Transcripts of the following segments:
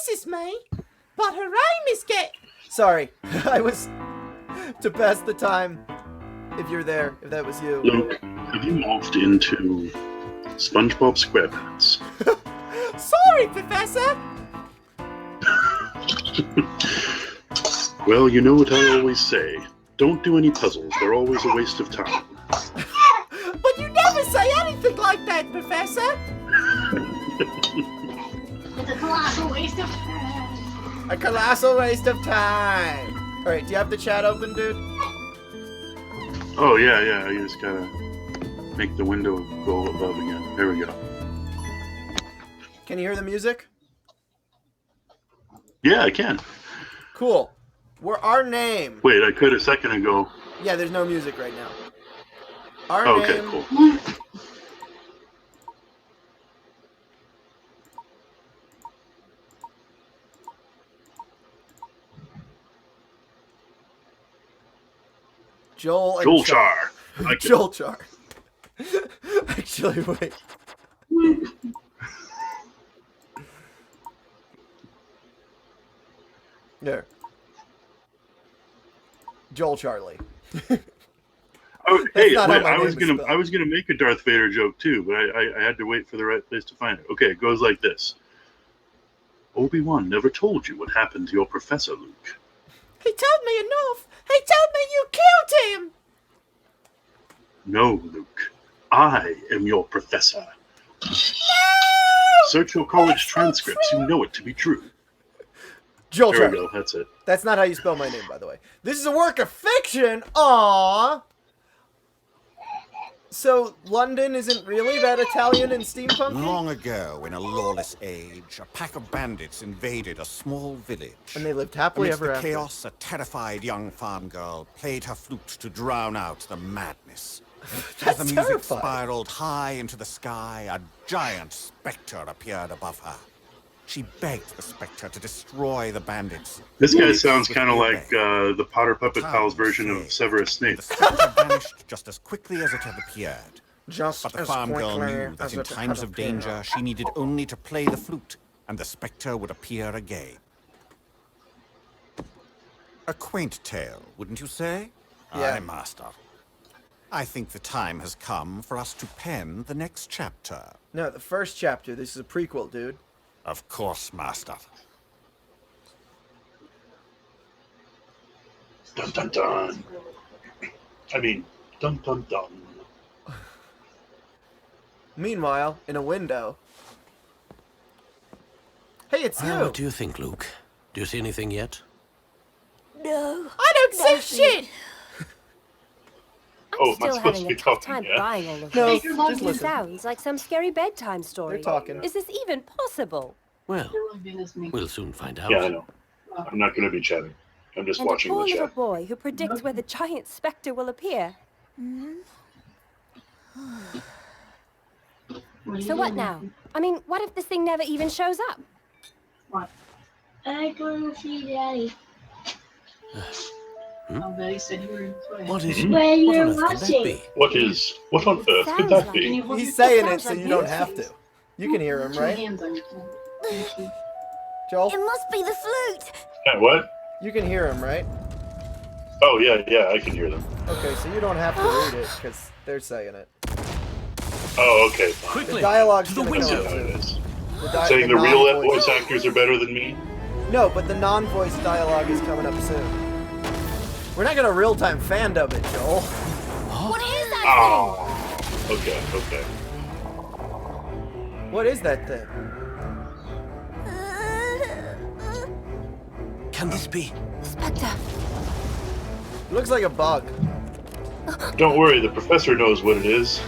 is me, but her aim is get. Sorry, I was to pass the time. If you're there, if that was you. Luke, have you morphed into SpongeBob SquarePants? Sorry, Professor. Well, you know what I always say. Don't do any puzzles. They're always a waste of time. But you never say anything like that, Professor. It's a colossal waste of time. A colossal waste of time. All right, do you have the chat open, dude? Oh, yeah. You just gotta make the window go above again. There we go. Can you hear the music? Yeah, I can. Cool. Our name. Wait, I could a second ago. Yeah, there's no music right now. Our Okay, name. cool. Joel and Joel Char. Joel Char. Actually, wait. There. Joel Charlie. Oh, hey, not wait, how my I was name is gonna spelled. make a Darth Vader joke too, but I had to wait for the right place to find it. Okay, it goes like this. Obi-Wan never told you what happened to your professor, Luke. He told me enough. He told me you killed him. No, Luke. I am your professor. No! Search your college transcripts. You know it to be true. Joel There we Charlie. go. That's it. That's not how you spell my name, by the way. This is a work of fiction. Aww. So, London isn't really that Italian and steampunk? Long ago, in a lawless age, a pack of bandits invaded a small village. And they lived happily Amidst ever the after. chaos, a terrified young farm girl played her flute to drown out the madness. As the music terrifying. spiraled high into the sky, a giant specter appeared above her. She begged the specter to destroy the bandits. This guy sounds kind of like the Potter Puppet Pals version of Severus Snape. The specter vanished just as quickly as it had appeared. Just But the as farm girl quickly knew that as in it times had of danger, appeared. she needed only to play the flute, and the spectre would appear again. A quaint tale, wouldn't you say? Yeah. Aye, master. I think the time has come for us to pen the next chapter. No, the first chapter. This is a prequel, dude. Of course, master. Dun dun dun. I mean, dun dun dun. Meanwhile, in a window. Hey, it's Well, you. what do you think, Luke? Do you see anything yet? No. I don't see shit. Oh, am I Still supposed having to a be tough talking? time Yeah. buying all of No, this. just It listen. sounds like some scary bedtime story. They're talking. Is this even possible? Well, You're really being listening. we'll soon find out. Yeah, I know. I'm not going to be chatting. I'm just And a watching poor the little chat. boy who predicts where the giant specter will appear. So what now? I mean, what if this thing never even shows up? What? I go see Daddy. Hmm? Oh, Daddy said you were in play. What is? Mhm. Where What you're on earth could that watching. be? What on earth could Sounds that like- be? Can you hold He's your- saying it sounds so like you don't music. have to. You can hear him, Two right? hands on your phone. Joel, must be the flute! What? you can hear him, right? Oh, yeah, I can hear them. Okay, so you don't have to read it because they're saying it. Oh, okay, fine. The Quickly, dialogue's to the gonna I see come how out it soon. is. The Saying the real non-voice- voice actors are better than me? No, but the non-voice dialogue is coming up soon. We're not gonna real-time fandom it, Joel. What is that Oh. Okay. What is that thing? Can this be? Spectre! It looks like a bug. Don't worry, the professor knows what it is.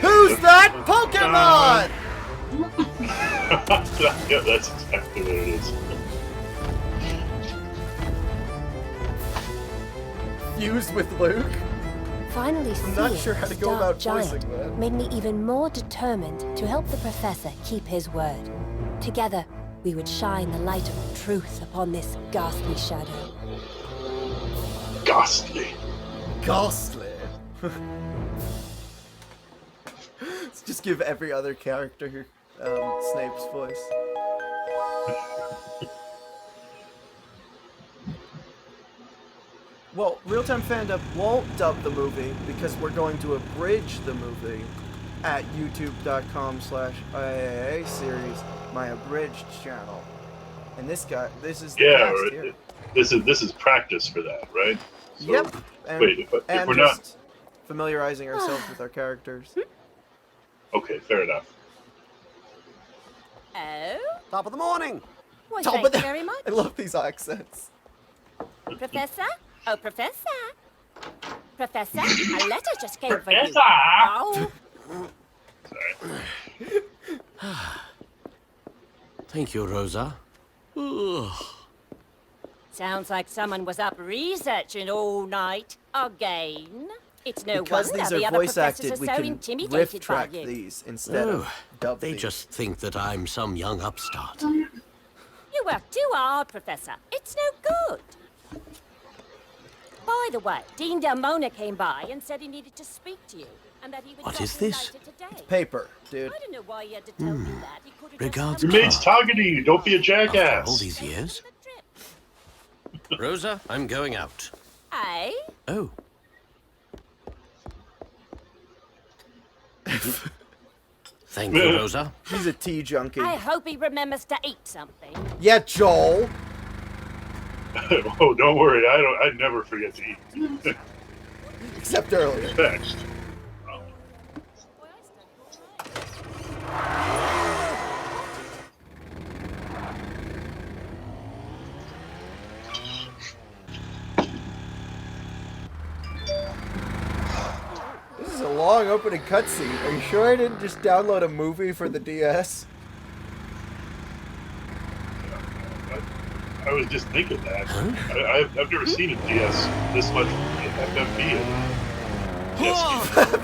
Who's that Pokemon? Yeah, that's exactly what it is. Fused with Luke? Finally I'm not seeing sure how to this go dark about giant voicing that. made me even more determined to help the professor keep his word. Together, we would shine the light of truth upon this ghastly shadow. Ghastly. Ghastly. Let's just give every other character Snape's voice. Well, Real Time Fandom won't dub the movie because we're going to abridge the movie at youtube.com/IAA series, my abridged channel. And this is the cast here. This is practice for that, right? So, Yep. And, wait, if and we're just not familiarizing ourselves with our characters. okay, fair enough. Oh? Top of the morning. Well, Top thank of you the- very much. I love these accents. Professor? Oh, Professor. Professor, a letter just came for you. Professor! Oh. Thank you, Rosa. Ugh. Sounds like someone was up researching all night. Again. It's no Because wonder these the are other voice professors acted, we are so can intimidated riff by track you. these instead Oh, of dub they these. just think that I'm some young upstart. You work too hard, Professor. It's no good. By the way, Dean Delmona came by and said he needed to speak to you, and that he would What drop is in this? later today. Paper, dude. I don't know why he had to tell you that. He could have Regards, just Your come mate's back. talking to you. Don't be a After all jackass. these years? The trip. Rosa, I'm going out. Eh? Oh. Thank you, Rosa. He's a tea junkie. I hope he remembers to eat something. Yeah, Joel. Oh, don't worry. I never forget to eat. Except earlier. Next. This is a long opening cutscene. Are you sure I didn't just download a movie for the DS? I was just thinking that. I've never seen a DS this much FMV.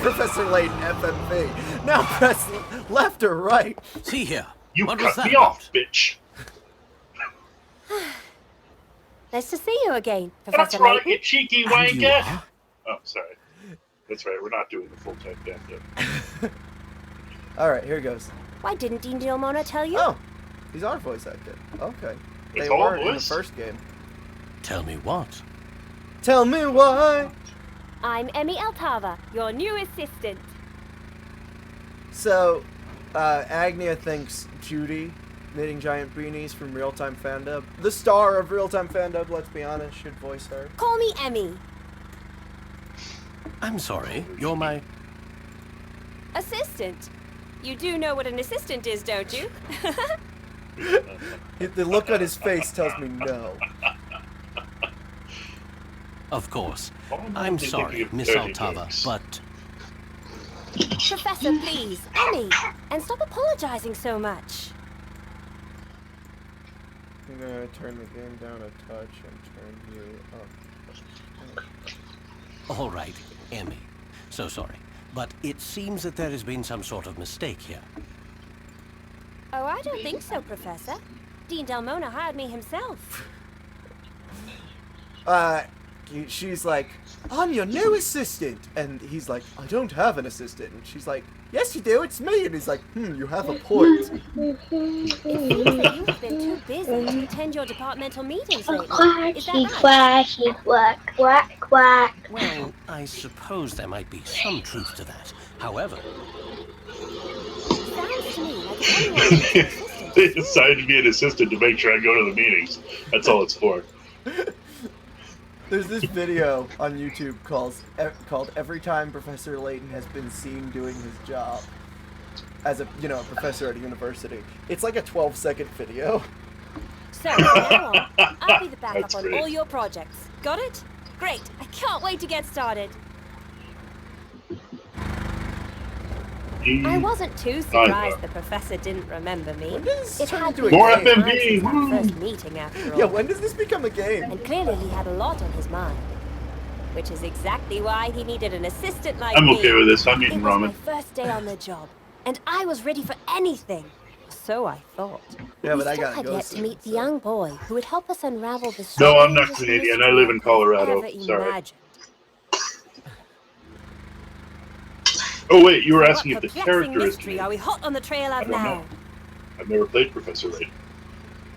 Professor Layton, FMV. Now press left or right. See here. You What was cut that me about? off, bitch. Nice to see you again, That's Professor right, Layton. you cheeky And you wanker. are? Oh, sorry. That's right. We're not doing the full time death yet. Alright, here goes. Why didn't Dean Delmona tell you? Oh, these are voice acted. Okay. It's They all were in the voice? first game. Tell me what? Tell me why. I'm Emmy Altava, your new assistant. So, Agnia thinks Judy, knitting giant beanies from Real Time Fandom, the star of Real Time Fandom, let's be honest, should voice her. Call me Emmy. I'm sorry. You're my... Assistant. You do know what an assistant is, don't you? The look on his face tells me no. Of course. Oh, no, I'm they're sorry, thinking of Miss dirty Altava, jokes. but Professor, please, Emmy. And stop apologizing so much. I'm gonna turn the game down a touch and turn you up. all right, Emmy. So sorry. But it seems that there has been some sort of mistake here. Oh, I don't think so, Professor. Dean Delmona hired me himself. She's like, I'm your new assistant. And he's like, I don't have an assistant. And she's like, yes, you do. It's me. And he's like, you have a point. It seems that you've been too busy to attend your departmental meetings lately. Is that right? Quacky, quack, quack, quack. Well, I suppose there might be some truth to that. However, Sounds to me like if anyone needs an assistant, They decided to be an assistant to make sure I go to the meetings. That's all it's for. There's this video on YouTube called Every Time Professor Layton Has Been Seen Doing His Job as a professor at a university. It's like a 12-second video. So, from now on, I'll be the backup That's on great. all your projects. Got it? Great. I can't wait to get started. I wasn't too surprised the professor didn't remember me. When does this It turn had into been a More some game? time FMV, since our woo. first meeting, after all. Yeah, when does this become a game? And clearly he had a lot on his mind. Which is exactly why he needed an assistant like I'm me. okay with this. I'm It eating was my ramen. first day on the job, and I was ready for anything. So I thought. Yeah, but I still gotta had go yet to soon, meet the so. young boy who would help us unravel the No, I'm not strangest Canadian. I mystery live in could have Colorado. ever Sorry. imagined. Oh, wait. You were What asking if the perplexing character is mystery are we hot on the trail I of don't now? know. I've never played Professor Layton.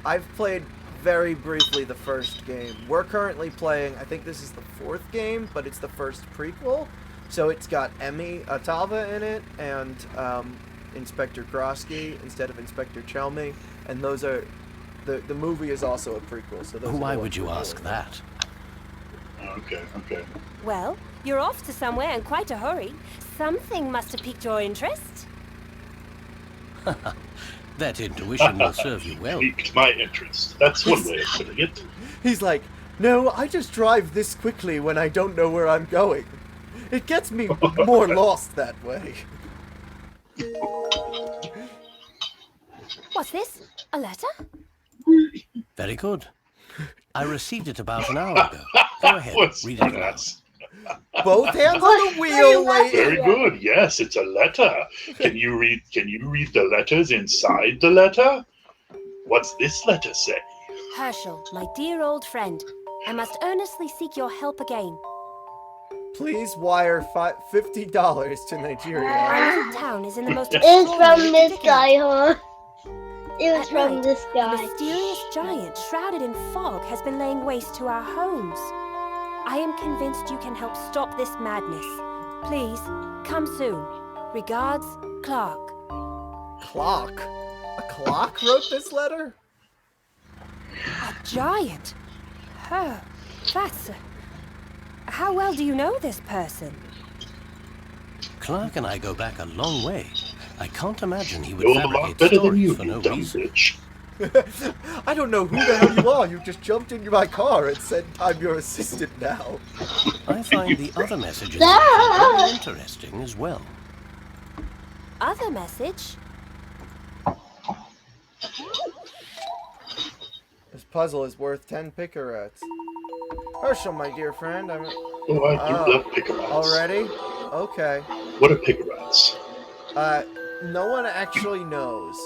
I've played very briefly the first game. We're currently playing, I think this is the 4th game, but it's the first prequel. So it's got Emmy Atava in it, and Inspector Grosky instead of Inspector Chelmy. And those are... The movie is also a prequel, so those Why are the would you ones we're ask doing. that? Okay. Well, you're off to somewhere in quite a hurry. Something must have piqued your interest. That intuition will serve you well. Piqued my interest. That's one way of putting it. He's like, no, I just drive this quickly when I don't know where I'm going. It gets me more lost that way. What's this? A letter? Very good. I received it about an hour ago. Go ahead, What's read it aloud. that? Both hands on the wheel, Very Layton. good. Yes, it's a letter. Can you read the letters inside the letter? What's this letter say? Herschel, my dear old friend, I must earnestly seek your help again. Please wire $50 to Nigeria. Our little town is in the most It was from extraordinary this predicament. guy, huh? It was At from night, this a guy. mysterious giant shrouded in fog has been laying waste to our homes. I am convinced you can help stop this madness. Please, come soon. Regards, Clark. Clock? A clock wrote this letter? A giant? That's... How well do you know this person? Clark and I go back a long way. I can't imagine he would Know him a lot fabricate better than stories you, for you no dumb reason. bitch. I don't know who the hell you are. You just jumped into my car and said I'm your assistant now. I find the other messages Ah! very interesting as well. Other message? This puzzle is worth 10 picarats. Herschel, my dear friend, I'm... Oh, I do love picarats. Already? Okay. What are picarats? No one actually knows.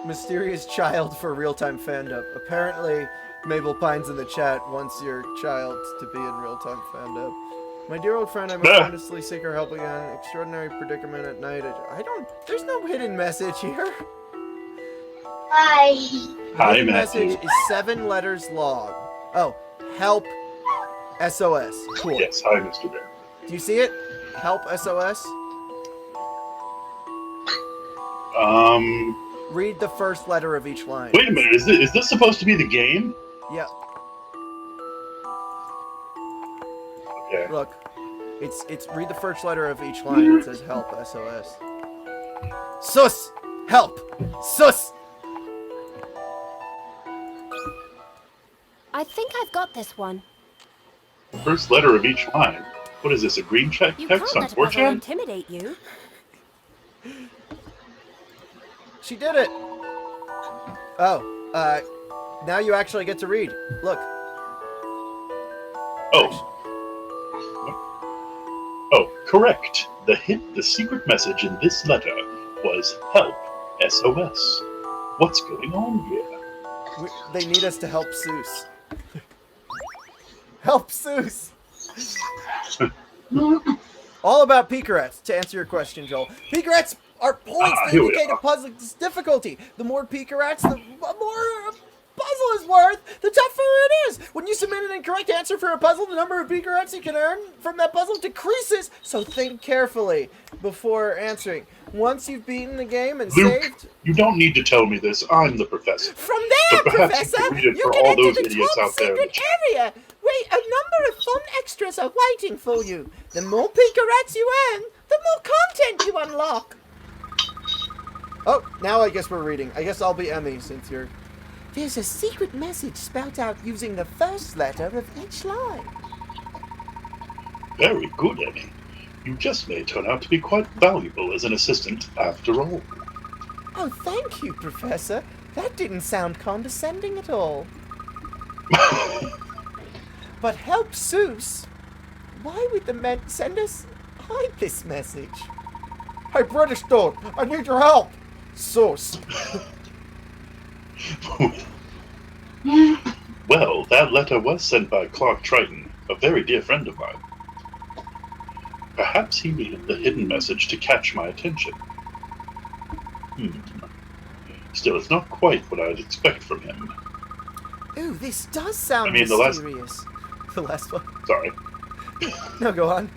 Mysterious child for real-time fandom. Apparently, Mabel Pines in the chat wants your child to be in real-time fandom. My dear old friend, I must earnestly seek her help again. Extraordinary predicament at night. There's no hidden message here. Hi. Hi, Hidden Matthew. message is 7 letters long. Oh, help SOS. Cool. Yes, hi, Mr. Bear. Do you see it? Help SOS? Read the first letter of each line. Wait a minute, is this supposed to be the game? Yeah, Okay. look. It's read the first letter of each line. It says help SOS. Sus! Help! Sus! I think I've got this one. First letter of each line. What is this, a green check You text can't on let a puzzle 4chan? intimidate you. She did it! Oh, now you actually get to read. Look. Oh. Oh, correct. The secret message in this letter was help SOS. What's going on here? They need us to help Seuss. Help Seuss! All about picarats, to answer your question, Joel. Picarats are points that here we indicate a are. puzzle's difficulty. The more picarats, the more a puzzle is worth, the tougher it is. When you submit an incorrect answer for a puzzle, the number of picarats you can earn from that puzzle decreases. So think carefully before answering. Once you've beaten the game and Luke, saved... you don't need to tell me this. I'm the professor. From there, But perhaps you Professor, can read it you for can all enter those the idiots top out there in the secret chat. area. Wait, a number of fun extras are waiting for you. The more picarats you earn, the more content you unlock. Oh, now I guess we're reading. I guess I'll be Emmy since you're... There's a secret message spelled out using the first letter of each line. Very good, Emmy. You just may turn out to be quite valuable as an assistant after all. Oh, thank you, Professor. That didn't sound condescending at all. But help Seuss. Why would the men send us hide this message? Hey, British dude, I need your help. Seuss. Well, that letter was sent by Clark Triton, a very dear friend of mine. Perhaps he needed the hidden message to catch my attention. Still, it's not quite what I'd expect from him. Ooh, this does sound I mean, the last- mysterious. The last one. Sorry. No, go on.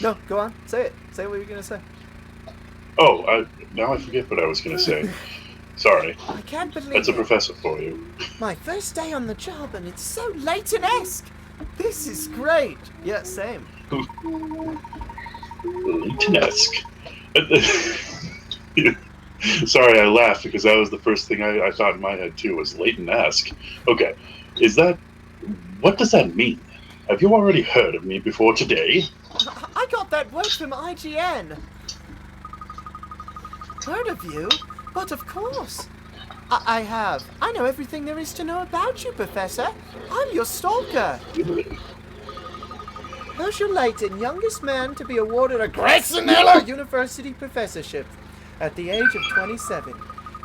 No, go on. Say it. Say what you're gonna say. Oh, now I forget what I was going to say. Sorry. I can't believe That's a it. professor for you. My first day on the job, and it's so Layton-esque. This is great. Yeah, same. Layton-esque. Sorry, I laughed because that was the first thing I thought in my head too, was Layton-esque. Okay, what does that mean? Have you already heard of me before today? I got that word from IGN. Heard of you? But of course. I have. I know everything there is to know about you, Professor. I'm your stalker. Herschel Layton, youngest man to be awarded a Grayson Miller University professorship at the age of 27.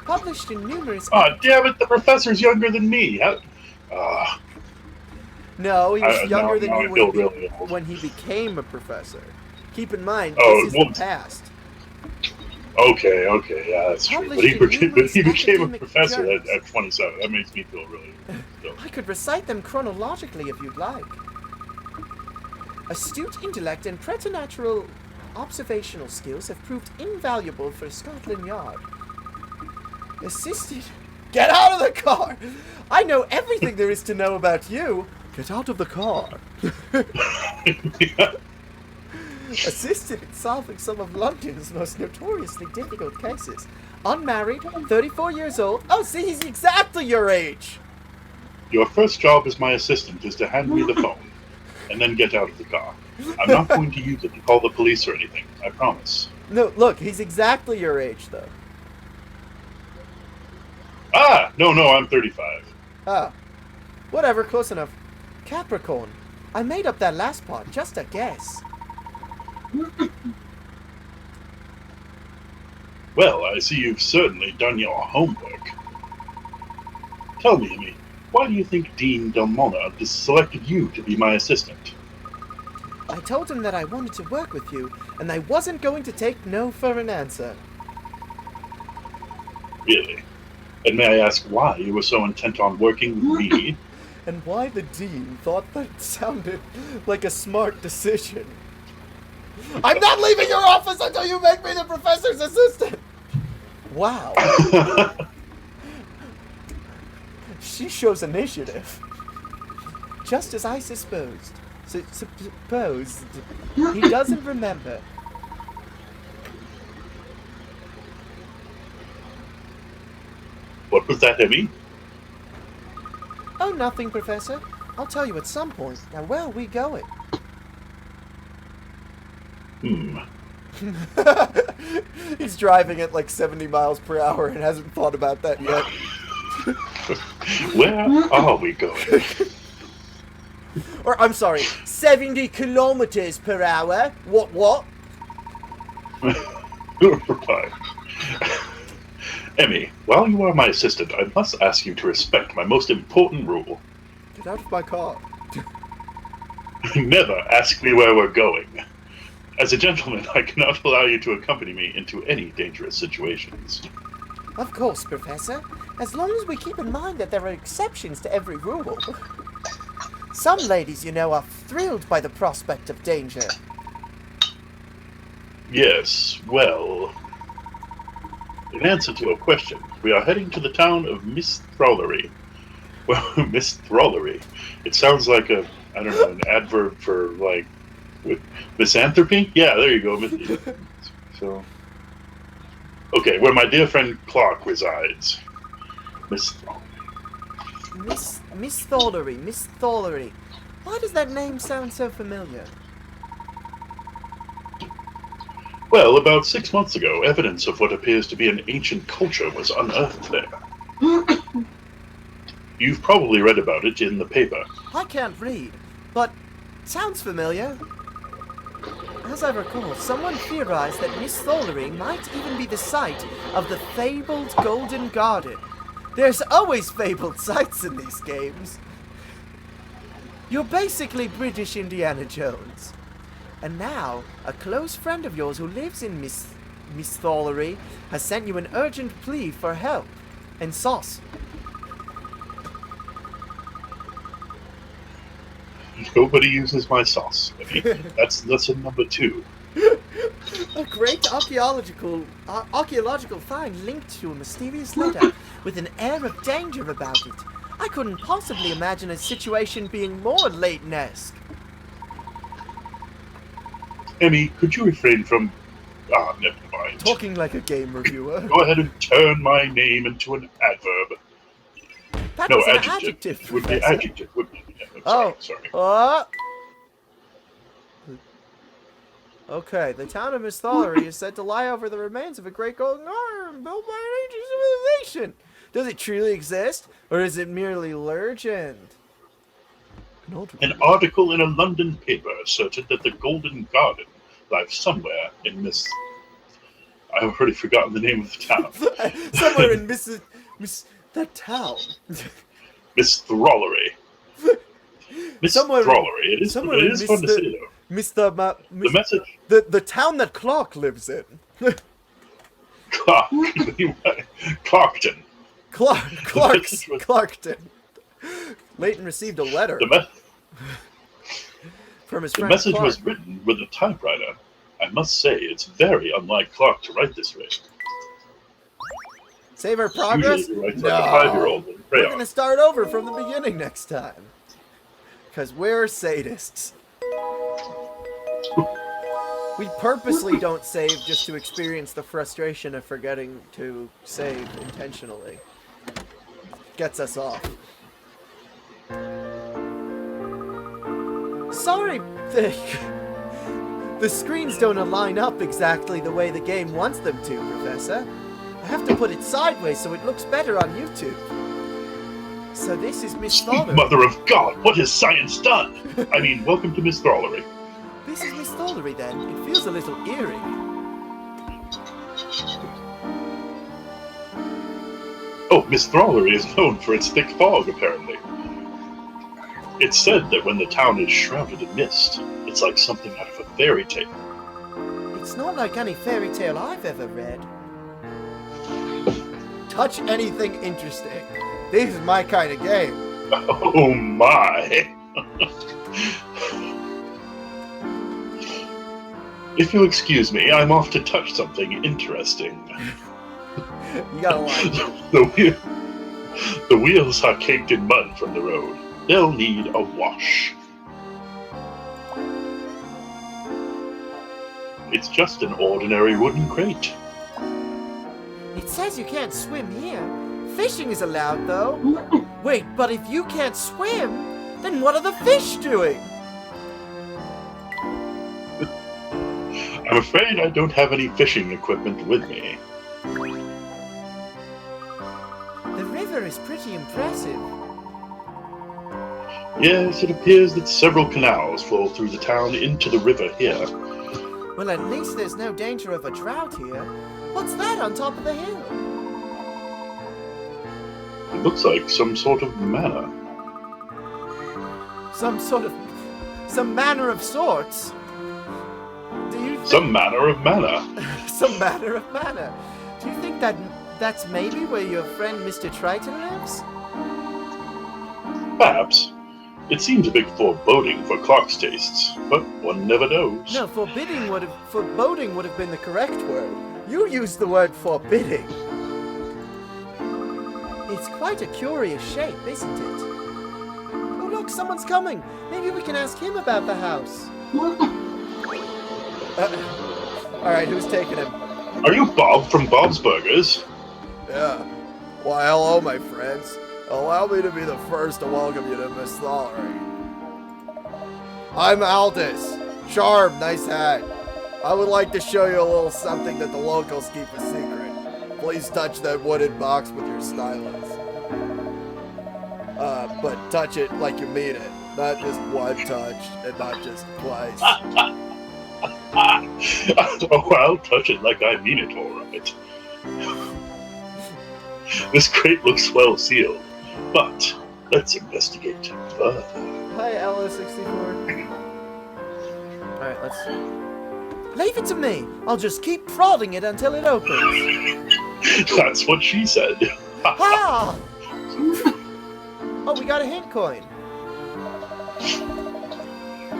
Published in numerous... Oh, damn it, the professor's younger than me. No, he was younger than now you I feel really old. when he became a professor. Keep in mind, Oh, this is well, the past. Okay, yeah, that's true. But he became a academic professor journals. at 27. That makes me feel really old. I could recite them chronologically if you'd like. Astute intellect and preternatural observational skills have proved invaluable for Scotland Yard. Assisted... Get out of the car! I know everything there is to know about you! Get out of the car! Assisted in solving some of London's most notoriously difficult cases. Unmarried, 34 years old. Oh, see, he's exactly your age! Your first job as my assistant is to hand me the phone, and then get out of the car. I'm not going to use it to call the police or anything, I promise. No, look, he's exactly your age, though. Ah! No, I'm 35. Ah. Whatever, close enough. Capricorn. I made up that last part, just a guess. Well, I see you've certainly done your homework. Tell me, Amy, why do you think Dean Delmona selected you to be my assistant? I told him that I wanted to work with you, and I wasn't going to take no for an answer. Really? And may I ask why you were so intent on working with me? And why the dean thought that sounded like a smart decision. I'm not leaving your office until you make me the professor's assistant! Wow. She shows initiative. Just as I supposed. Supposed. He doesn't remember. What was that, Emmy? Oh, nothing, Professor. I'll tell you at some point. Now, where are we going? He's driving at like 70 miles per hour and hasn't thought about that yet. Where are we going? Or, I'm sorry, 70 kilometers per hour? What? Reply. Emmy, while you are my assistant, I must ask you to respect my most important rule. Get out of my car. Never ask me where we're going. As a gentleman, I cannot allow you to accompany me into any dangerous situations. Of course, Professor. As long as we keep in mind that there are exceptions to every rule. Some ladies, you know, are thrilled by the prospect of danger. Yes, well... In answer to your question, we are heading to the town of Misthrallery. Well, Misthrallery. It sounds like an adverb for, like, with misanthropy? Yeah, there you go. So, okay, where my dear friend Clark resides. Misthrallery. Miss Thollery. Why does that name sound so familiar? Well, about 6 months ago, evidence of what appears to be an ancient culture was unearthed there. You've probably read about it in the paper. I can't read, but sounds familiar. As I recall, someone theorized that Miss Thollery might even be the site of the fabled Golden Garden. There's always fabled sites in these games. You're basically British Indiana Jones. And now, a close friend of yours who lives in Miss Thorlery, has sent you an urgent plea for help and sauce. Nobody uses my sauce. That's lesson number 2. A great archaeological find linked to a mysterious letter with an air of danger about it. I couldn't possibly imagine a situation being more Layton-esque. Emmy, could you refrain from... never mind. Talking like a game reviewer. Go ahead and turn my name into an adverb. That No, was an adjective. adjective, Would be Professor. adjective, wouldn't it? Yeah, sorry. Okay, the town of Miss Thorlery is said to lie over the remains of a great golden arm built by an ancient civilization. Does it truly exist, or is it merely legend? An article in a London paper asserted that the Golden Garden lies somewhere in Miss... I've already forgotten the name of the town. Somewhere in that town. Miss Throllery. Miss Throllery. It is fun to say, though. The message... The town that Clark lives in. Clark. Clarkton. Clarkton. Layton received a letter from his friend The message Clark. was written with a typewriter. I must say, it's very unlike Clark to write this way. Save our progress? Usually he writes like a 5-year-old with a We're crayon. gonna start over from the beginning next time. Because we're sadists. We purposely don't save just to experience the frustration of forgetting to save intentionally. Gets us off. Sorry, the screens don't line up exactly the way the game wants them to, Professor. I have to put it sideways so it looks better on YouTube. So this is Miss Thorlery. Mother of God, what has science done? I mean, welcome to Miss Throllery. This is Miss Thorlery then. It feels a little eerie. Oh, Miss Throllery is known for its thick fog, apparently. It's said that when the town is shrouded in mist, it's like something out of a fairy tale. It's not like any fairy tale I've ever read. Touch anything interesting. This is my kind of game. Oh my! If you'll excuse me, I'm off to touch something interesting. You gotta like The wheels are caked in mud from the road. They'll need a wash. It's just an ordinary wooden crate. It says you can't swim here. Fishing is allowed, though. Wait, but if you can't swim, then what are the fish doing? I'm afraid I don't have any fishing equipment with me. The river is pretty impressive. Yes, it appears that several canals flow through the town into the river here. Well, at least there's no danger of a drought here. What's that on top of the hill? It looks like some sort of manor. Some manner of sorts. Do you think... Some manner of manor. Some manner of manner. Do you think that's maybe where your friend Mr. Triton lives? Perhaps. It seems a bit foreboding for Clark's tastes, but one never knows. No, foreboding would have been the correct word. You used the word forbidding. It's quite a curious shape, isn't it? Oh look, someone's coming. Maybe we can ask him about the house. Alright, who's taking him? Are you Bob from Bob's Burgers? Yeah. Why, hello, my friends. Allow me to be the first to welcome you to Miss Thorlery. I'm Aldous. Charm, nice hat. I would like to show you a little something that the locals keep a secret. Please touch that wooden box with your stylus. But touch it like you mean it. Not just one touch, and not just twice. Oh, I'll touch it like I mean it, all right. This crate looks well sealed, but let's investigate further. Hi, Ella64. Alright, let's... Leave it to me. I'll just keep prodding it until it opens. That's what she said. Ha! Oh, we got a hint coin.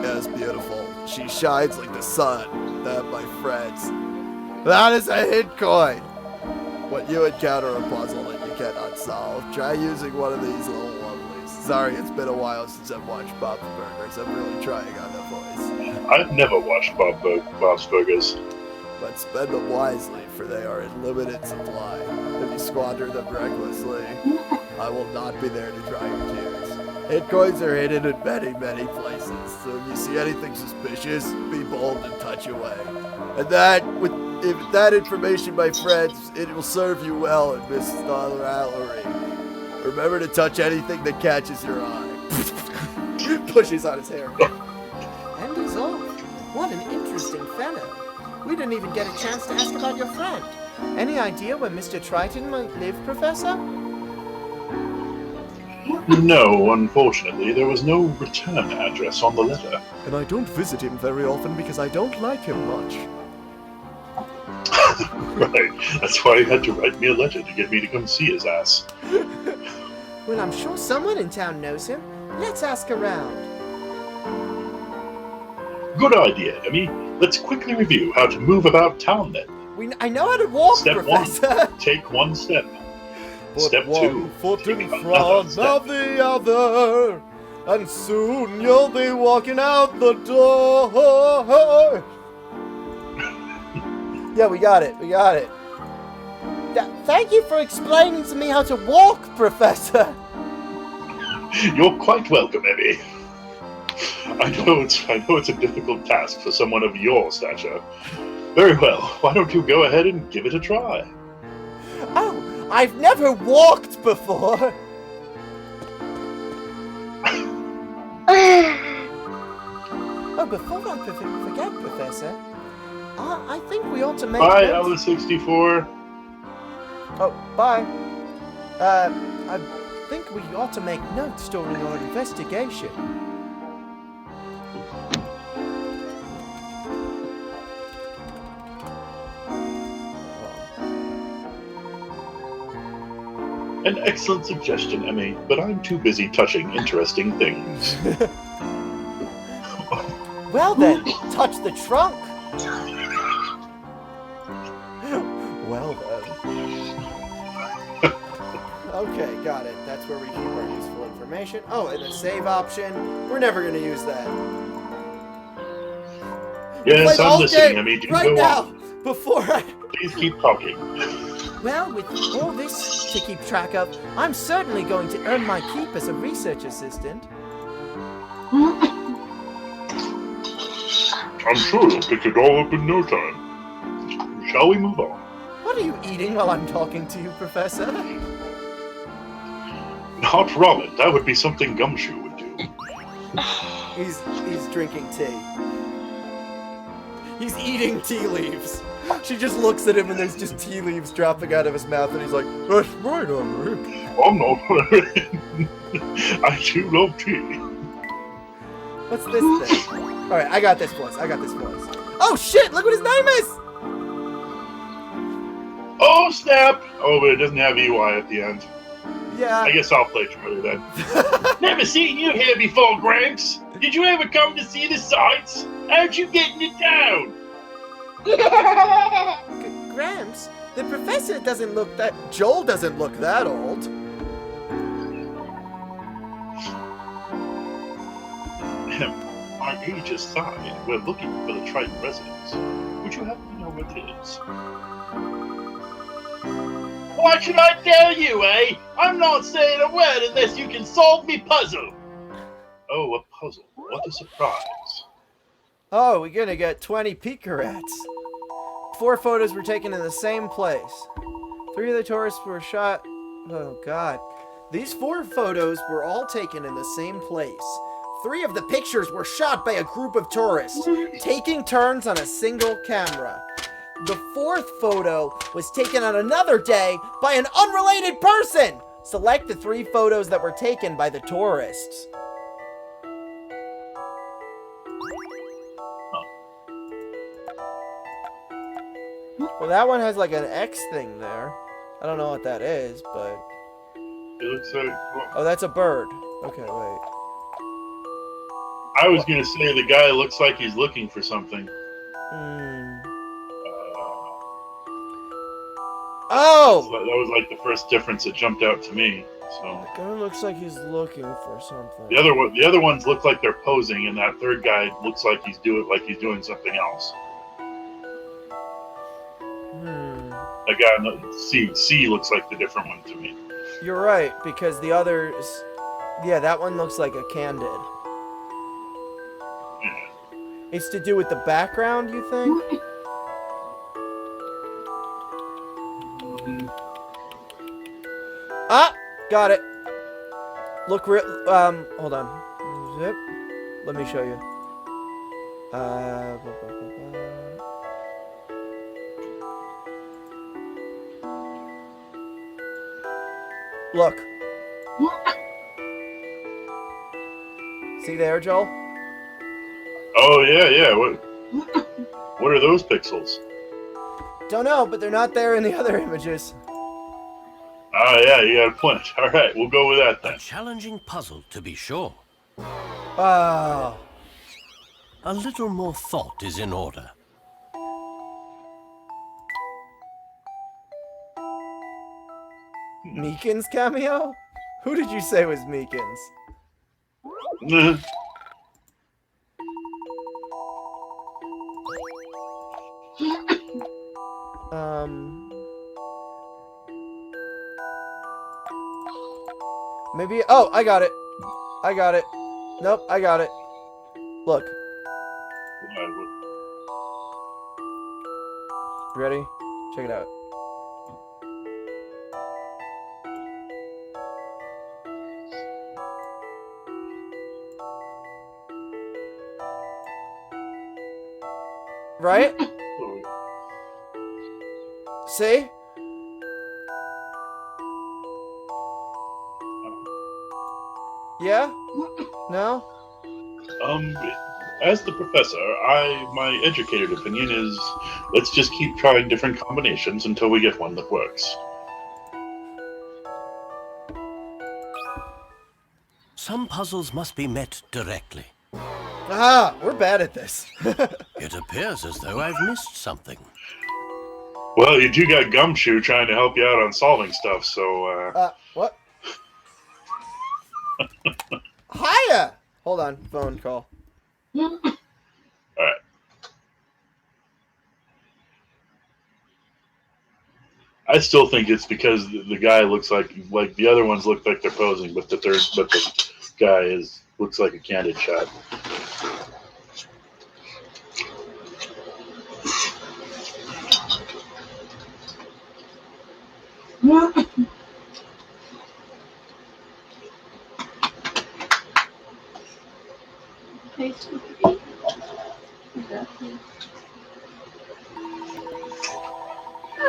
Yes, beautiful. She shines like the sun. That, my friends. That is a hint coin. When you encounter a puzzle that you cannot solve, try using one of these little lovelies. Sorry, it's been a while since I've watched Bob's Burgers. I'm really trying on the voice. I've never watched Bob's Burgers. But spend them wisely, for they are in limited supply. If you squander them recklessly, I will not be there to dry your tears. Hit coins are hidden in many, many places, so if you see anything suspicious, be bold and touch away. And with that information, my friends, it will serve you well in Miss Throwlery. Remember to touch anything that catches your eye. Pushes on his hair. And he's off. What an interesting fellow. We didn't even get a chance to ask about your friend. Any idea where Mr. Triton might live, Professor? No, unfortunately, there was no return address on the letter. And I don't visit him very often because I don't like him much. Right, that's why he had to write me a letter to get me to come see his ass. Well, I'm sure someone in town knows him. Let's ask around. Good idea, Emmy. Let's quickly review how to move about town then. I know how to walk, Step Professor. 1, take one step. Put Step 2, one foot take in another front step. of the other, and soon you'll be walking out the door. Yeah, we got it. We got it. Thank you for explaining to me how to walk, Professor. You're quite welcome, Emmy. I know it's a difficult task for someone of your stature. Very well, why don't you go ahead and give it a try? Oh, I've never walked before. Oh, before I forget, Professor, I think we ought to make... Bye, note- Alice 64. Oh, bye. I think we ought to make notes during our investigation. An excellent suggestion, Emmy, but I'm too busy touching interesting things. Well then, touch the trunk. Well then. Okay, got it. That's where we keep our useful information. Oh, and a save option. We're never gonna use that. Yes, Play I'm all listening, day, Emmy. Do right go now, on. before I... Please keep talking. Well, with all this to keep track of, I'm certainly going to earn my keep as a research assistant. I'm sure you'll pick it all up in no time. Shall we move on? What are you eating while I'm talking to you, Professor? Not ramen. That would be something Gumshoe would do. He's drinking tea. He's eating tea leaves. She just looks at him and there's just tea leaves dropping out of his mouth and he's like, that's right, Henry. I'm not. I do love tea. What's this thing? Alright, I got this voice. Oh shit, look what his name is! Oh, snap! Oh, but it doesn't have EY at the end. Yeah. I guess I'll play Charlie then. Never seen you here before, Gramps. Did you ever come to see the sights? How'd you get into town? Gramps, the professor doesn't look that... Joel doesn't look that old. Our age is fine. We're looking for the Triton residence. Would you happen to know where it is? What should I tell you, eh? I'm not saying a word unless you can solve me puzzle. Oh, a puzzle. What a surprise. Oh, we're gonna get 20 picarats. 4 photos were taken in the same place. 3 of the tourists were shot... Oh, God. These 4 photos were all taken in the same place. 3 of the pictures were shot by a group of tourists, taking turns on a single camera. The 4th photo was taken on another day by an unrelated person! Select the 3 photos that were taken by the tourists. Well, that one has like an X thing there. I don't know what that is, but... It looks like... Oh, that's a bird. Okay, wait. I was going to say the guy looks like he's looking for something. Oh! That was like the first difference that jumped out to me. So The guy looks like he's looking for something. the other ones look like they're posing, and that third guy looks like he's doing something else. That guy in the C looks like the different one to me. You're right, because the others... Yeah, that one looks like a candid. Yeah. It's to do with the background, you think? Ah! Got it. Look, hold on. Zip. Let me show you. Blah, blah, blah, blah. Look. See there, Joel? Oh yeah. What are those pixels? Don't know, but they're not there in the other images. Ah, yeah, you got a point. All right, we'll go with that A then. challenging puzzle, to be sure. Oh. A little more thought is in order. Meekins cameo? Who did you say was Meekins? Maybe... Oh, I got it. I got it. Nope, I got it. Look. Ready? Check it out. Right? See? Yeah? No? As the professor, my educated opinion is let's just keep trying different combinations until we get one that works. Some puzzles must be met directly. Ah, we're bad at this. It appears as though I've missed something. Well, you do got Gumshoe trying to help you out on solving stuff, so, What? Hiya! Hold on, phone call. Alright. I still think it's because the guy looks like the other ones look like they're posing, but the guy looks like a candid shot.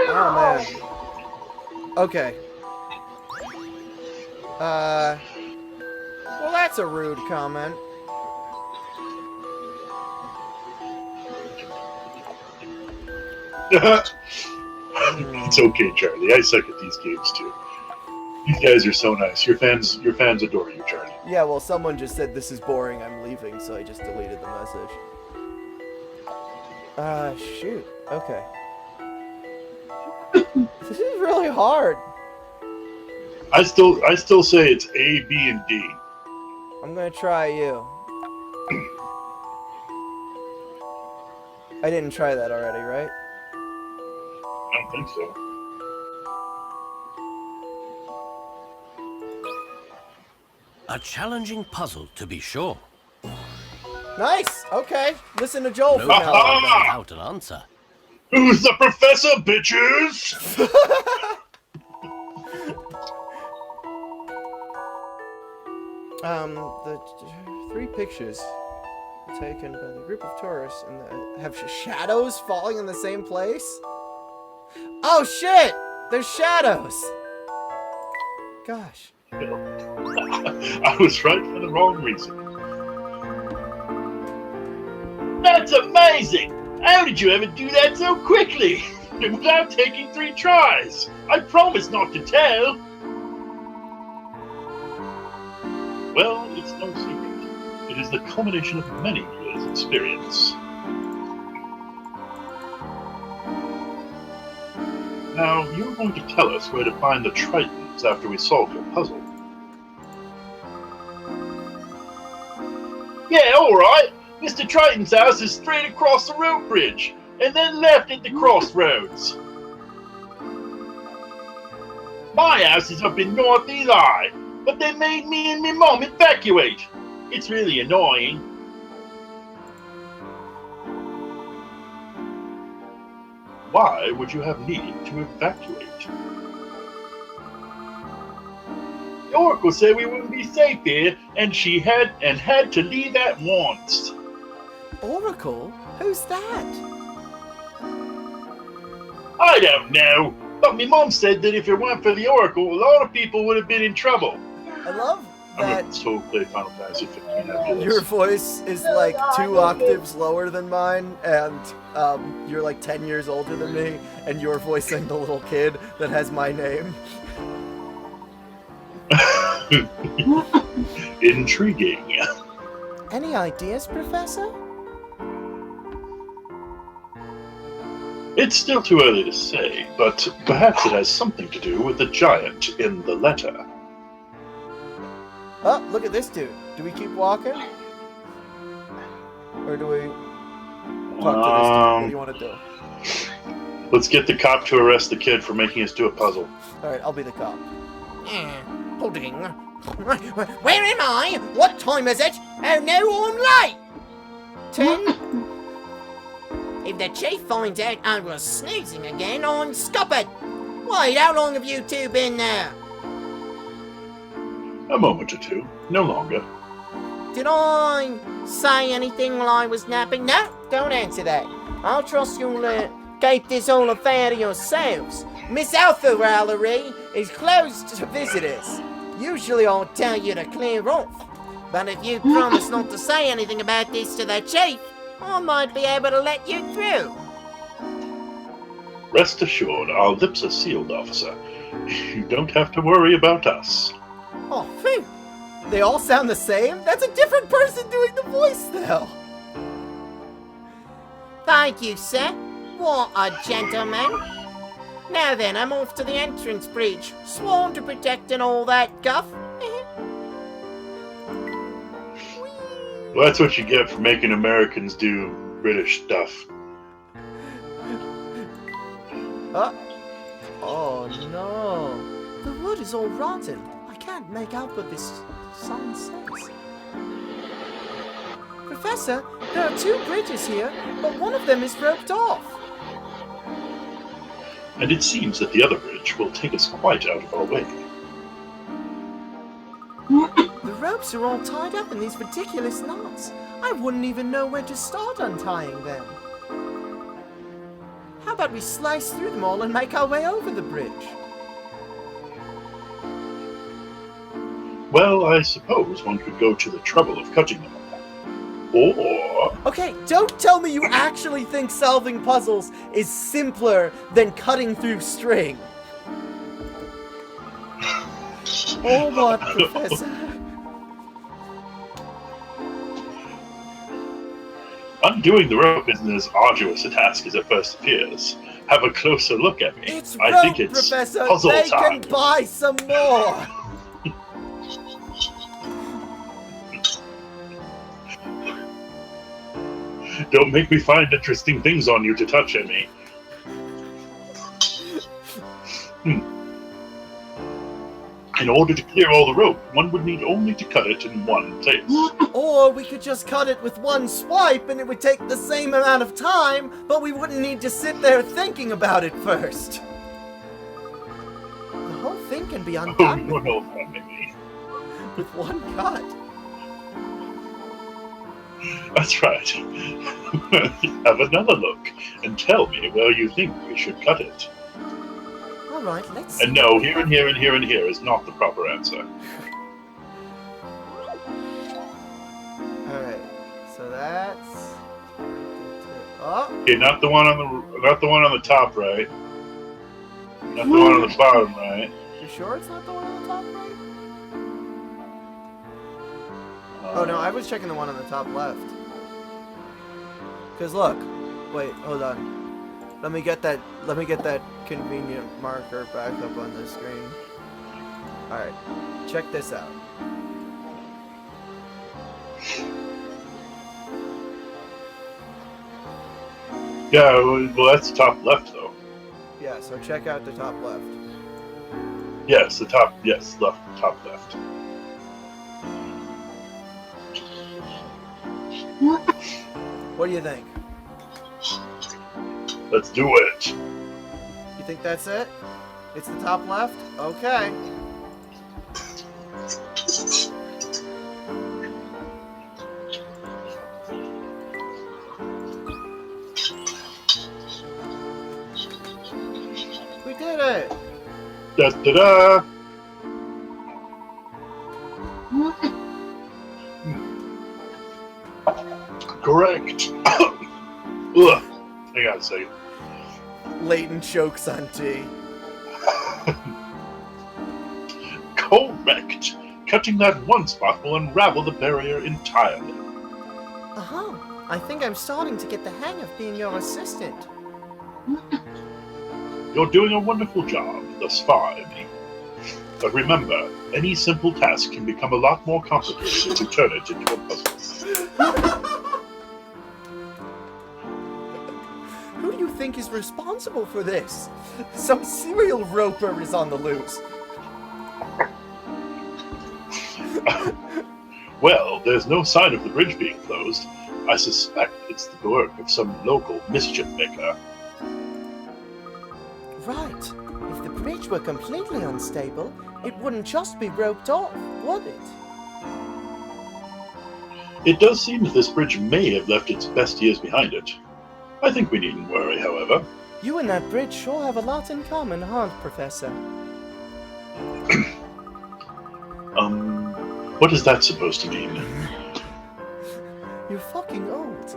Oh, man. Okay. Well, that's a rude comment. It's okay, Charlie. I suck at these games too. These guys are so nice. Your fans adore you, Charlie. Yeah, well, someone just said this is boring, I'm leaving, so I just deleted the message. Shoot. Okay. This is really hard. I still say it's A, B, and D. I'm gonna try you. I didn't try that already, right? I don't think so. A challenging puzzle, to be sure. Nice! Okay. Listen to Joel No for now. doubt without an answer. Who's the professor, bitches? The three pictures taken by the group of tourists and have shadows falling in the same place? Oh shit! There's shadows! Gosh. I was right for the wrong reason. That's amazing! How did you ever do that so quickly? without taking 3 tries. I promise not to tell. Well, it's no secret. It is the culmination of many years' experience. Now, you're going to tell us where to find the Tritons after we solve your puzzle. Yeah, alright. Mr. Triton's house is straight across the road bridge, and then left at the crossroads. My house is up in North Eli, but they made me and my mom evacuate. It's really annoying. Why would you have needed to evacuate? The Oracle said we wouldn't be safe here, and she had to leave at once. Oracle? Who's that? I don't know, but my mom said that if it weren't for the Oracle, a lot of people would have been in trouble. I love I'm that going to so play Final Fantasy 15 after this. your voice is like 2 octaves lower than mine, and you're like 10 years older than me, and you're voicing the little kid that has my name. Intriguing. Any ideas, Professor? It's still too early to say, but perhaps it has something to do with the giant in the letter. Oh, look at this dude. Do we keep walking? Or do we talk to this dude? What do you want to do? Let's get the cop to arrest the kid for making us do a puzzle. Alright, I'll be the cop. Pudding. Where am I? What time is it? Oh no, I'm late! 10? If the chief finds out I was snoozing again, I'm scuppered. Wait, how long have you two been there? A moment or two, no longer. Did I say anything while I was napping? No, don't answer that. I'll trust you'll keep this whole affair to yourselves. Miss Alpha Rallery is closed to visitors. Usually I'll tell you to clear off. But if you promise not to say anything about this to the chief, I might be able to let you through. Rest assured, our lips are sealed, officer. You don't have to worry about us. Oh, phew! They all sound the same? That's a different person doing the voice, though! Thank you, sir. What a gentleman. Now then, I'm off to the entrance bridge. Sworn to protect and all that guff. Well, that's what you get for making Americans do British stuff. Oh no. The wood is all rotten. I can't make out what this sign says. Professor, there are 2 bridges here, but one of them is roped off. And it seems that the other bridge will take us quite out of our way. The ropes are all tied up in these ridiculous knots. I wouldn't even know where to start untying them. How about we slice through them all and make our way over the bridge? Well, I suppose one could go to the trouble of cutting them. Or... Okay, don't tell me you actually think solving puzzles is simpler than cutting through string. Or what, Professor? Undoing the rope isn't as arduous a task as it first appears. Have a closer look at me. It's I rope, think it's Professor. puzzle They time. can buy some more. Don't make me find interesting things on you to touch at me. In order to clear all the rope, one would need only to cut it in one place. Or we could just cut it with one swipe and it would take the same amount of time, but we wouldn't need to sit there thinking about it first. The whole thing can be Oh, undone no, family. with one cut. That's right. Have another look and tell me where you think we should cut it. Alright, let's see. And no, here and here and here and here is not the proper answer. Alright, so that's... Oh, Okay, not the one on the top right. Not the one on the bottom right. you sure it's not the one on the top right? Oh no, I was checking the one on the top left. Cause look, wait, hold on. Let me get that convenient marker back up on the screen. All right, check this out. Yeah, well, that's the top left though. Yeah, so check out the top left. Yes, the top. Yes, left. Top left. What do you think? Let's do it. You think that's it? It's the top left? Okay. We did it! Da da da. Correct. Ugh. Hang on a second. Layton chokes on tea. Correct. Cutting that one spot will unravel the barrier entirely. Uh-huh. I think I'm starting to get the hang of being your assistant. You're doing a wonderful job thus far, Emmy. But remember, any simple task can become a lot more complicated if you turn it into a puzzle. Who do you think is responsible for this? Some serial roper is on the loose. Well, there's no sign of the bridge being closed. I suspect it's the work of some local mischief maker. Right. If the bridge were completely unstable, it wouldn't just be roped off, would it? It does seem that this bridge may have left its best years behind it. I think we needn't worry, however. You and that bridge sure have a lot in common, huh, Professor? What is that supposed to mean? You're fucking old.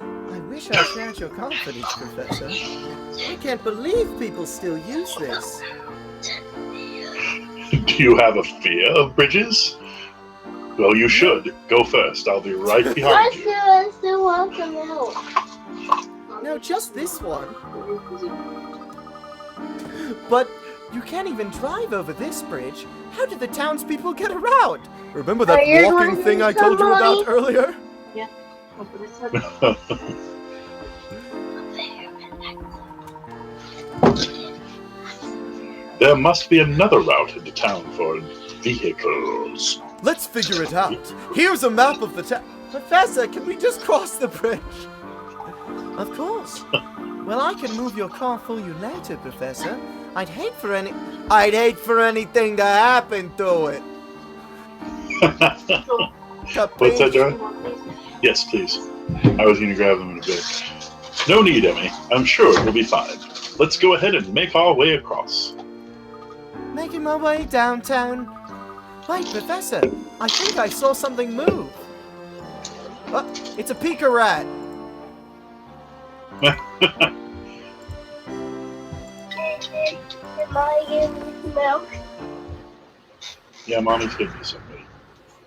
I wish I shared your confidence, Professor. I can't believe people still use this. Do you have a fear of bridges? Well, you should. Go first. I'll be right behind you. I still want some milk. No, just this one. But you can't even drive over this bridge. How did the townspeople get around? Remember that Are you walking going thing I told you about somebody? earlier? There must be another route into town for vehicles. Let's figure it out. Here's a map of the town. Professor, can we just cross the bridge? Of course. Well, I can move your car for you later, Professor. I'd hate for anything to happen to it. What's that, John? Yes, please. I was going to grab them in a bit. No need, Emmy. I'm sure it will be fine. Let's go ahead and make our way across. Making my way downtown. Wait, Professor, I think I saw something move. Oh, it's a Pika rat. Am I getting milk? Yeah, Mommy's giving me something.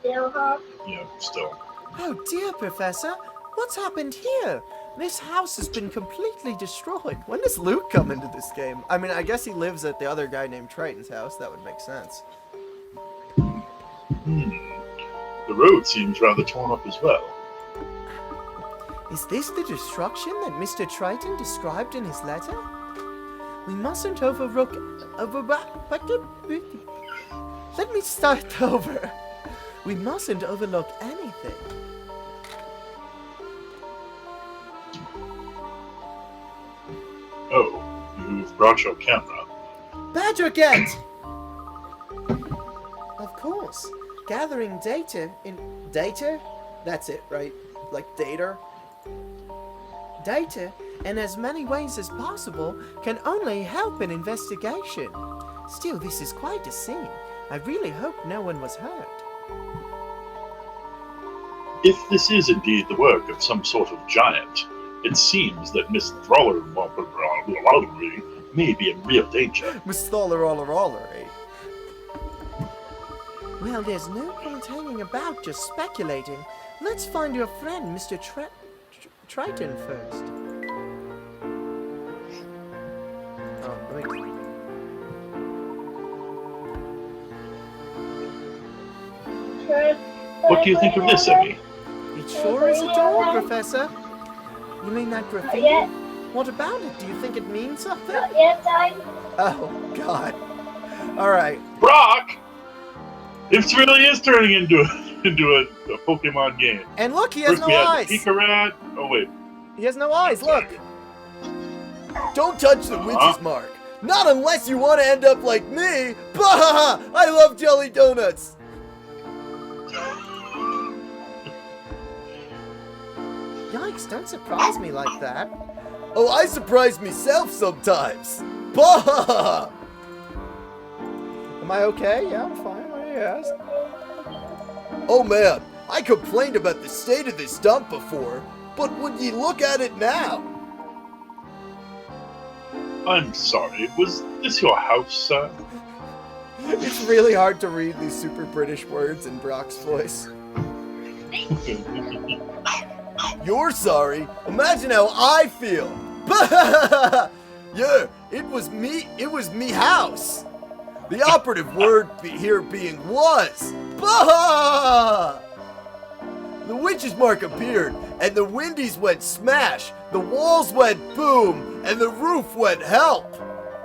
Still, huh? Yeah, still. Oh dear, Professor. What's happened here? This house has been completely destroyed. When does Luke come into this game? I mean, I guess he lives at the other guy named Triton's house. That would make sense. The road seems rather torn up as well. Is this the destruction that Mr. Triton described in his letter? We mustn't overlook... Let me start over. We mustn't overlook anything. Oh, you've brought your camera. Badger get! Of course. Gathering data in... Data? That's it, right? Like data? Data, in as many ways as possible, can only help an investigation. Still, this is quite a scene. I really hope no one was hurt. If this is indeed the work of some sort of giant, It seems that Miss Throllery may be in real danger. Miss Throllery. Well, there's no point hanging about just speculating. Let's find your friend, Mr. Triton, first. Oh, wait. What do you think of this, Emmy? It sure is a door, Professor. You mean that graffiti? Yet. What about it? Do you think it means something? Not yet, Dad. Oh, God. Alright. Brock! This really is turning into a Pokemon game. And look, he has First we no had eyes. Pikarat. Oh, wait. He has no eyes, look. Don't touch the witch's mark. Not unless you want to end up like me. Bah! I love jelly donuts. Yikes, don't surprise me like that. Oh, I surprise myself sometimes. Bah! Am I okay? Yeah, I'm fine. Yes. Oh man, I complained about the state of this dump before, but would ye look at it now? I'm sorry. Was this your house, sir? It's really hard to read these super British words in Brock's voice. You're sorry? Imagine how I feel. Yeah, it was me house. The operative word here being was. Bah! The witch's mark appeared, and the windies went smash, the walls went boom, and the roof went help.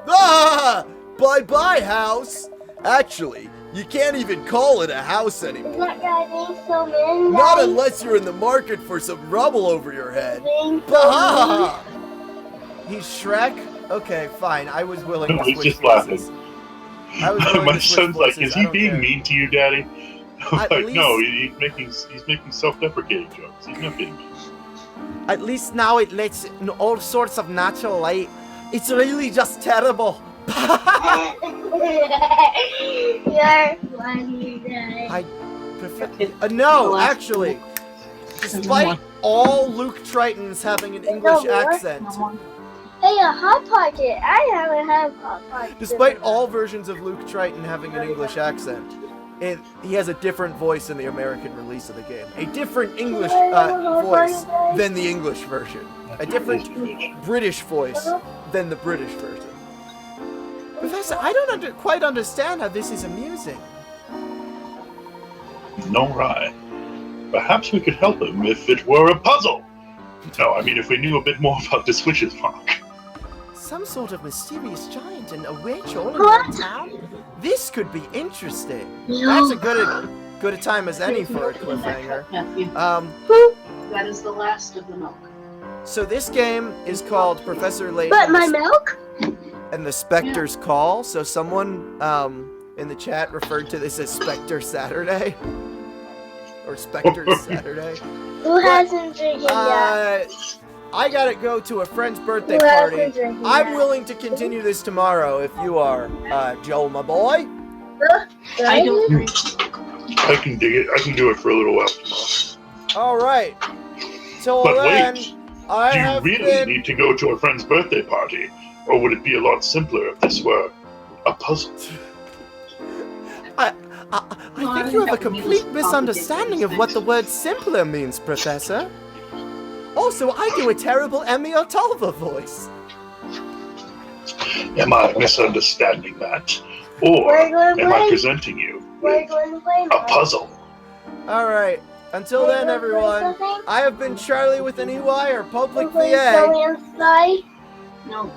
Ah! Bye-bye, house. Actually, you can't even call it a house anymore. Not gonna be so mean. Not unless you're in the market for some rubble over your head. Being so Bah! He's Shrek? Okay, fine. I was willing No, to he's switch just voices. laughing. I was willing My to switch son's like, voices. is I he don't being care. mean to you, Daddy? I'm At like, no, least- he's making self-deprecating jokes. He's not being mean. At least now it lets in all sorts of natural light. It's really just terrible. You're funny, Dad. I prefer. No, actually. Despite all Luke Tritons having an English accent, Hey, a Hot Pocket. I haven't had Hot Pocket. despite all versions of Luke Triton having an English accent, he has a different voice in the American release of the game. A different English voice than the English version. A different British voice than the British version. Professor, I don't quite understand how this is amusing. No right. Perhaps we could help him if it were a puzzle. No, I mean if we knew a bit more about this witch's mark. Some sort of mysterious giant and a witch all in one town? This could be interesting. That's a good a time as any for a cliffhanger. That is the last of the milk. So this game is called Professor Layton But my milk? and the Specter's Call. So someone in the chat referred to this as Specter Saturday. Or Specter's Saturday. Who hasn't drinking yet? I gotta go to a friend's birthday Who party. hasn't drinking I'm yet? willing to continue this tomorrow if you are, Joel, my boy. I don't drink. I can dig it. I can do it for a little while tomorrow. All right. Till But then, wait, I do you have really been. need to go to a friend's birthday party? Or would it be a lot simpler if this were a puzzle? I think you have a complete misunderstanding of what the word simpler means, Professor. Also, I do a terrible Emmy Otolva voice. Am I misunderstanding that? Or We're going to am I play. presenting you We're with going to play a now. puzzle? All right. Until We're then, gonna play everyone, something? I have been Charlie with an EY or Public We're VA. going inside. No.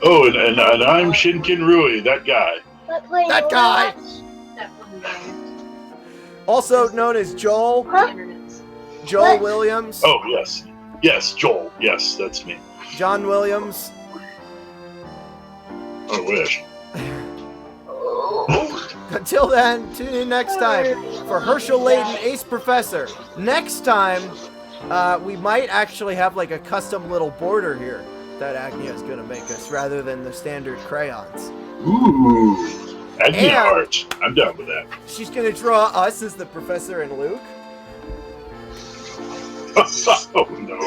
Oh, and I'm Shinkinrui, that guy. But play That guy. That one guy. Also known as Joel Internets. Joel What? Williams, Oh, yes. Yes, Joel. Yes, that's me. John Williams. I wish. Until then, tune in next time for Herschel Layton, Ace Professor. Next time, we might actually have like a custom little border here that Agnia is gonna make us, rather than the standard crayons. Ooh. Agni And- art. I'm down with that. She's gonna draw us as the Professor and Luke. Oh, no.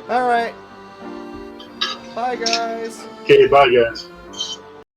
All right. Bye, guys. Okay, bye, guys.